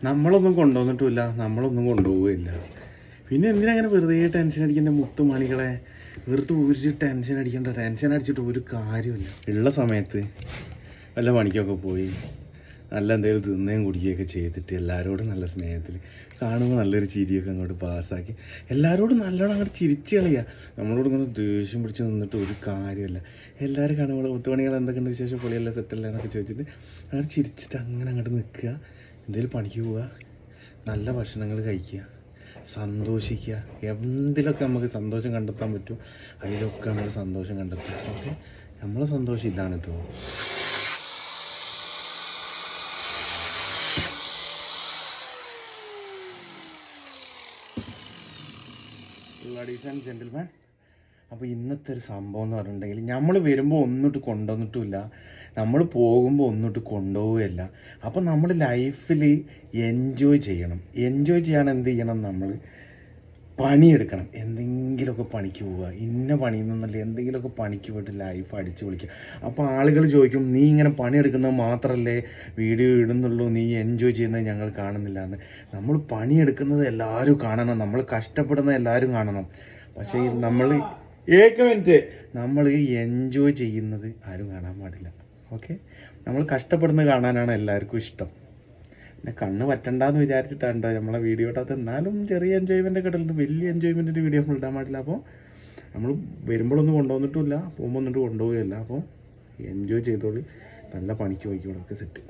നമ്മളൊന്നും കൊണ്ടുവന്നിട്ടുമില്ല, നമ്മളൊന്നും കൊണ്ടുപോവുകയില്ല. പിന്നെ എന്തിനങ്ങനെ വെറുതെ ടെൻഷൻ അടിക്കുന്ന മുത്തുമണികളെ? വെറുതെ ഒരു ടെൻഷൻ അടിക്കേണ്ട, ടെൻഷൻ അടിച്ചിട്ട് ഒരു കാര്യമില്ല. ഉള്ള സമയത്ത് വല്ല പണിക്കൊക്കെ പോയി നല്ല എന്തെങ്കിലും തിന്നുകയും കുടിക്കുകയൊക്കെ ചെയ്തിട്ട് എല്ലാവരോടും നല്ല സ്നേഹത്തിൽ കാണുമ്പോൾ നല്ലൊരു ചിരിയൊക്കെ അങ്ങോട്ട് പാസ്സാക്കി എല്ലാവരോടും നല്ലോണം അങ്ങോട്ട് ചിരിച്ച് കളിയുക. നമ്മളോട് ഇങ്ങനെ ദേഷ്യം പിടിച്ച് നിന്നിട്ട് ഒരു കാര്യമില്ല. എല്ലാവരും കാണുമ്പോൾ മുത്തുമണികൾ എന്തൊക്കെയുണ്ട് വിശേഷം, പൊളിയല്ല സെറ്റല്ല എന്നൊക്കെ ചോദിച്ചിട്ട് അങ്ങനെ ചിരിച്ചിട്ട് അങ്ങനെ അങ്ങോട്ട് നിൽക്കുക. എന്തെങ്കിലും പണിക്ക് പോവുക, നല്ല ഭക്ഷണങ്ങൾ കഴിക്കുക, സന്തോഷിക്കുക. എന്തിലൊക്കെ നമുക്ക് സന്തോഷം കണ്ടെത്താൻ പറ്റും അതിലൊക്കെ നമ്മൾ സന്തോഷം കണ്ടെത്തുക. ഓക്കെ, നമ്മളെ സന്തോഷം ഇതാണ് കേട്ടോ. ലേഡീസ് ആൻഡ് ജെന്റിൽമാൻ, അപ്പോൾ ഇന്നത്തെ ഒരു സംഭവം എന്ന് പറഞ്ഞിട്ടുണ്ടെങ്കിൽ നമ്മൾ വരുമ്പോൾ ഒന്നിട്ട് കൊണ്ടുവന്നിട്ടുമില്ല, നമ്മൾ പോകുമ്പോൾ ഒന്നിട്ട് കൊണ്ടുപോവുകയല്ല. അപ്പോൾ നമ്മൾ ലൈഫിൽ എൻജോയ് ചെയ്യണം. എൻജോയ് ചെയ്യാൻ എന്ത് ചെയ്യണം? നമ്മൾ പണിയെടുക്കണം. എന്തെങ്കിലുമൊക്കെ പണിക്ക് പോവുക. ഇന്ന പണിയെന്നല്ല, എന്തെങ്കിലുമൊക്കെ പണിക്ക് പോയിട്ട് ലൈഫ് അടിച്ചു പൊളിക്കുക. അപ്പോൾ ആളുകൾ ചോദിക്കും, നീ ഇങ്ങനെ പണിയെടുക്കുന്നത് മാത്രമല്ലേ വീഡിയോ ഇടുന്നുള്ളൂ, നീ എൻജോയ് ചെയ്യുന്നത് ഞങ്ങൾ കാണുന്നില്ല എന്ന്. നമ്മൾ പണിയെടുക്കുന്നത് എല്ലാവരും കാണണം, നമ്മൾ കഷ്ടപ്പെടുന്നത് എല്ലാവരും കാണണം. പക്ഷേ നമ്മൾ നമ്മൾ എൻജോയ് ചെയ്യുന്നത് ആരും കാണാൻ പാടില്ല. ഓക്കെ, നമ്മൾ കഷ്ടപ്പെടുന്നത് കാണാനാണ് എല്ലാവർക്കും ഇഷ്ടം. പിന്നെ കണ്ണ് പറ്റണ്ടെന്ന് വിചാരിച്ചിട്ടാണ് നമ്മളെ വീഡിയോ ഇടാത്ത. എന്നാലും ചെറിയ എൻജോയ്മെൻ്റ് ഒക്കെ ഇടലുണ്ട്, വലിയ എൻജോയ്മെൻറ്റിൻ്റെ വീഡിയോ നമ്മൾ ഇടാൻ പാടില്ല. അപ്പോൾ നമ്മൾ വരുമ്പോഴൊന്നും കൊണ്ടുവന്നിട്ടുമില്ല, പോകുമ്പോൾ ഒന്നിട്ട് കൊണ്ടുപോവുകയല്ല. അപ്പോൾ എൻജോയ് ചെയ്തോളി, നല്ല പണിക്ക് പോയിക്കോളൂ. ഒക്കെ സെറ്റ്.